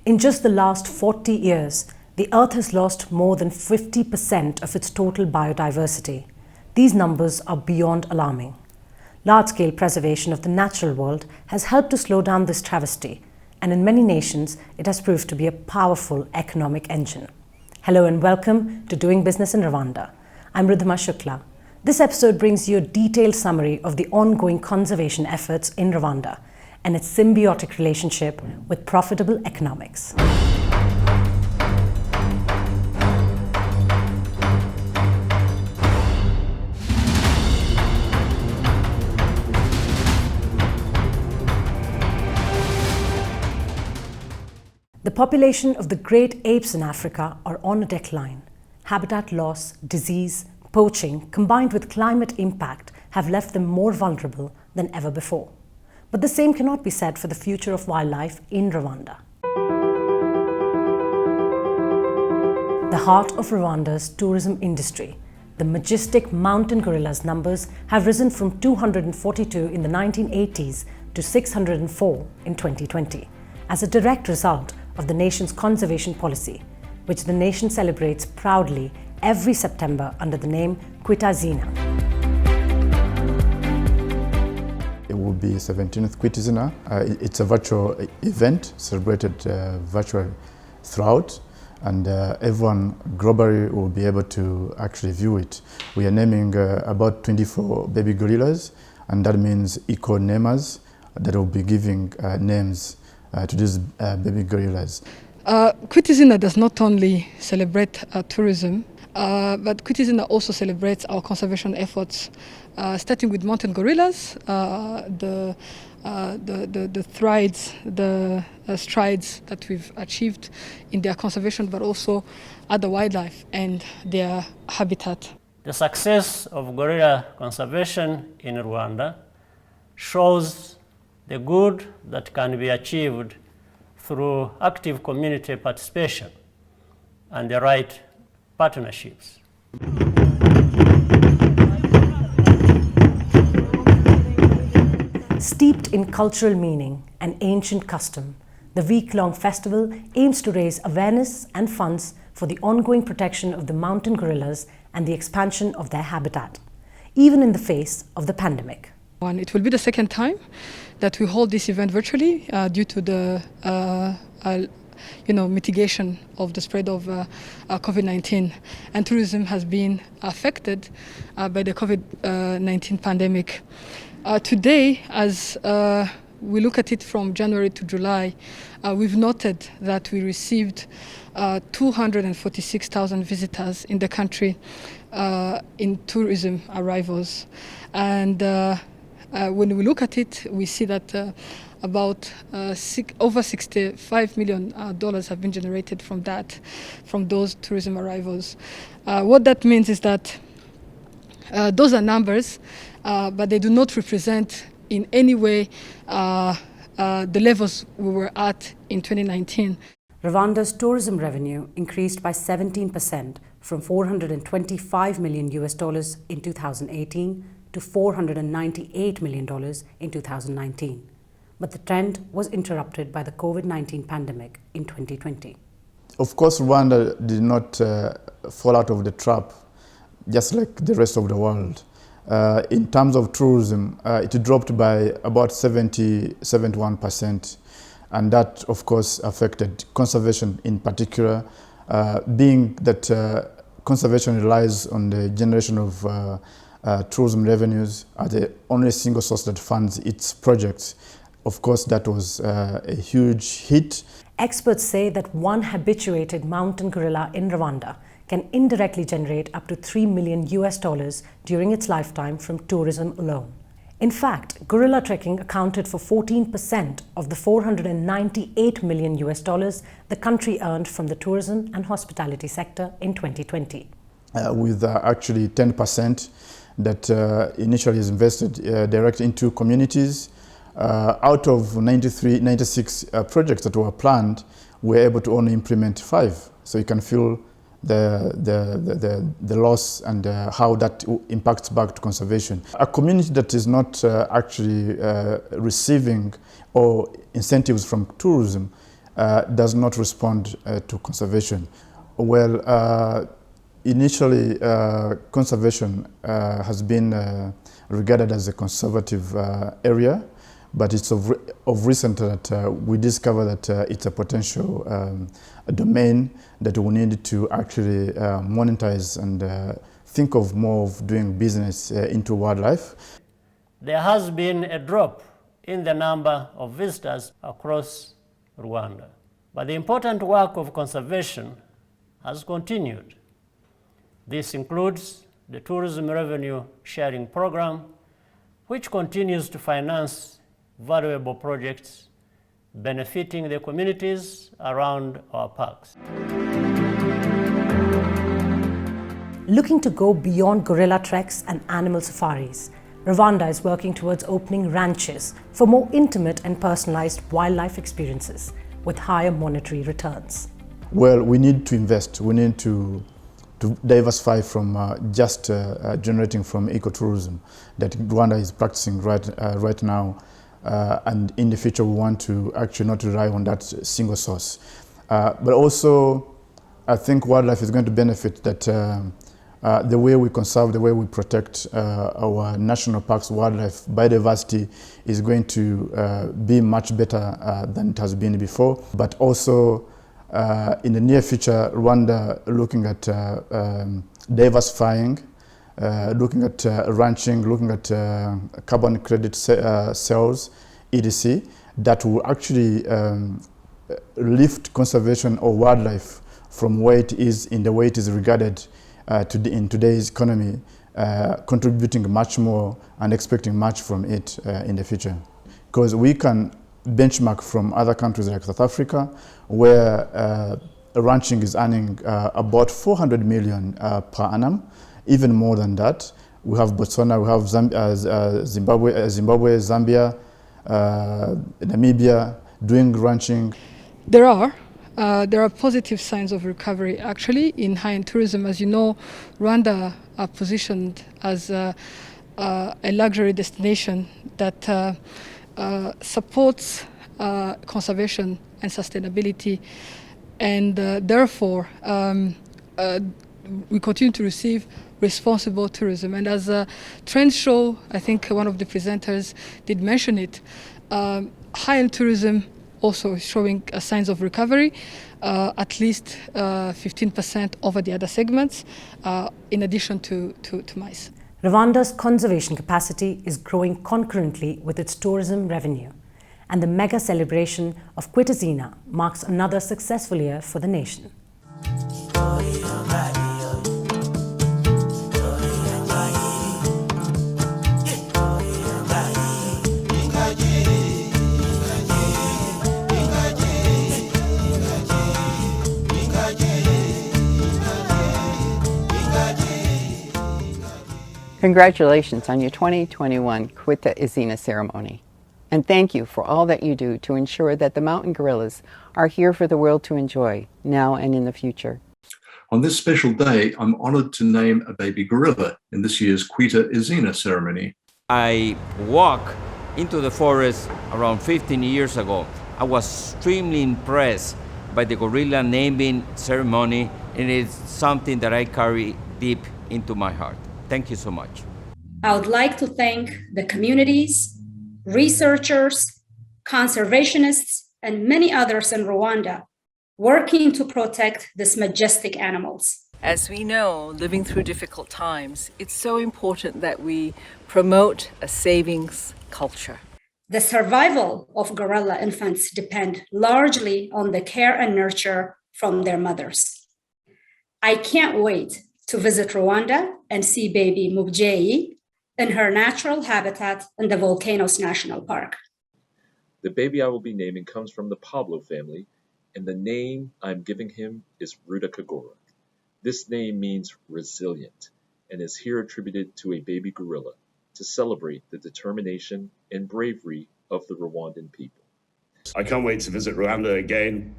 In just the last 40 years, the Earth has lost more than 50% of its total biodiversity. These numbers are beyond alarming. Large-scale preservation of the natural world has helped to slow down this travesty, and in many nations, it has proved to be a powerful economic engine. Hello and welcome to Doing Business in Rwanda. I'm Ridhima Shukla. This episode brings you a detailed summary of the ongoing conservation efforts in Rwanda and its symbiotic relationship with profitable economics. The population of the great apes in Africa are on a decline. Habitat loss, disease, poaching, combined with climate impact, have left them more vulnerable than ever before. But the same cannot be said for the future of wildlife in Rwanda. The heart of Rwanda's tourism industry, the majestic mountain gorillas numbers have risen from 242 in the 1980s to 604 in 2020 as a direct result of the nation's conservation policy, which the nation celebrates proudly every September under the name Kwita Izina. It will be 17th Kwita Izina. It's a virtual event celebrated virtually throughout, and everyone globally will be able to actually view it. We are naming about 24 baby gorillas, and that means eco-namers that will be giving names to these baby gorillas. Kwita Izina does not only celebrate tourism, but Kwita Izina also celebrates our conservation efforts, starting with mountain gorillas, the strides that we've achieved in their conservation, but also other wildlife and their habitat. The success of gorilla conservation in Rwanda shows the good that can be achieved through active community participation and the right partnerships. Steeped in cultural meaning and ancient custom, the week-long festival aims to raise awareness and funds for the ongoing protection of the mountain gorillas and the expansion of their habitat, even in the face of the pandemic. It will be the second time that we hold this event virtually due to the mitigation of the spread of COVID-19, and tourism has been affected by the COVID-19 pandemic. Today, as we look at it from January to July, we've noted that we received 246,000 visitors in the country in tourism arrivals. And when we look at it, we see that about over $65 million have been generated from those tourism arrivals. What that means is that those are numbers, but they do not represent in any way the levels we were at in 2019. Rwanda's tourism revenue increased by 17% from $425 million in 2018 to $498 million in 2019. But the trend was interrupted by the COVID-19 pandemic in 2020. Of course, Rwanda did not fall out of the trap, just like the rest of the world. In terms of tourism, it dropped by about 71%, and that, of course, affected conservation in particular, being that conservation relies on the generation of tourism revenues are the only single source that funds its projects. Of course, that was a huge hit. Experts say that one habituated mountain gorilla in Rwanda can indirectly generate up to $3 million during its lifetime from tourism alone. In fact, gorilla trekking accounted for 14% of the $498 million the country earned from the tourism and hospitality sector in 2020. With actually 10% that initially is invested directly into communities. Out of 96 projects that were planned, we were able to only implement 5. So you can feel the loss and how that impacts back to conservation. A community that is not actually receiving or incentives from tourism does not respond to conservation. Well, initially, conservation has been regarded as a conservative area, but it's of recent that we discover that it's a potential domain that we need to actually monetize and think of more of doing business into wildlife. There has been a drop in the number of visitors across Rwanda, but the important work of conservation has continued. This includes the Tourism Revenue Sharing Program, which continues to finance valuable projects benefiting the communities around our parks. Looking to go beyond gorilla treks and animal safaris, Rwanda is working towards opening ranches for more intimate and personalized wildlife experiences with higher monetary returns. Well, we need to invest. We need to diversify from just generating from ecotourism that Rwanda is practicing right now. And in the future, we want to actually not rely on that single source. But also, I think wildlife is going to benefit that the way we conserve, the way we protect our national parks, wildlife, biodiversity is going to be much better than it has been before. But also, in the near future, Rwanda looking at diversifying, looking at ranching, looking at carbon credit sales, etc., that will actually lift conservation of wildlife from where it is in the way it is regarded in today's economy, contributing much more and expecting much from it in the future. Because we can benchmark from other countries like South Africa, where ranching is earning about 400 million per annum, even more than that. We have Botswana, we have Zimbabwe, Zambia, Namibia doing ranching. There are positive signs of recovery actually in high-end tourism. As you know, Rwanda are positioned as a luxury destination that supports conservation and sustainability, and therefore we continue to receive responsible tourism. And as trends show, I think one of the presenters did mention it, high-end tourism also showing signs of recovery, at least 15% over the other segments, in addition to mice. Rwanda's conservation capacity is growing concurrently with its tourism revenue, and the mega celebration of Kwita Izina marks another successful year for the nation. Congratulations on your 2021 Kwita Izina ceremony. And thank you for all that you do to ensure that the mountain gorillas are here for the world to enjoy, now and in the future. On this special day, I'm honored to name a baby gorilla in this year's Kwita Izina ceremony. I walked into the forest around 15 years ago. I was extremely impressed by the gorilla naming ceremony, and it's something that I carry deep into my heart. Thank you so much. I would like to thank the communities, researchers, conservationists, and many others in Rwanda working to protect these majestic animals. As we know, living through difficult times, it's so important that we promote a savings culture. The survival of gorilla infants depend largely on the care and nurture from their mothers. I can't wait to visit Rwanda and see baby Mubyeyi in her natural habitat in the Volcanoes National Park. The baby I will be naming comes from the Pablo family, and the name I'm giving him is Rudakagora. This name means resilient and is here attributed to a baby gorilla to celebrate the determination and bravery of the Rwandan people. I can't wait to visit Rwanda again.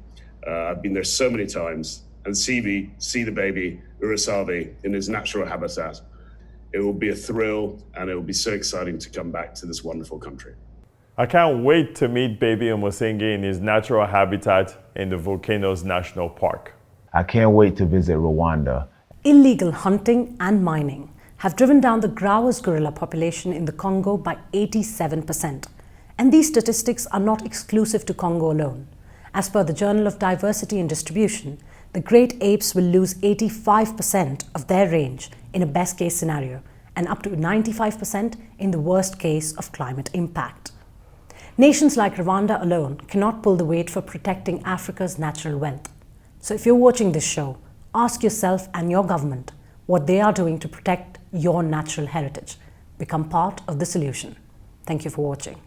I've been there so many times, and see the baby Urasavi in his natural habitat. It will be a thrill, and it will be so exciting to come back to this wonderful country. I can't wait to meet baby Omosengi in his natural habitat in the Volcanoes National Park. I can't wait to visit Rwanda. Illegal hunting and mining have driven down the Grauer's gorilla population in the Congo by 87%. And these statistics are not exclusive to Congo alone. As per the Journal of Diversity and Distribution, the great apes will lose 85% of their range in a best case scenario and up to 95% in the worst case of climate impact. Nations like Rwanda alone cannot pull the weight for protecting Africa's natural wealth. So if you're watching this show, ask yourself and your government what they are doing to protect your natural heritage. Become part of the solution. Thank you for watching.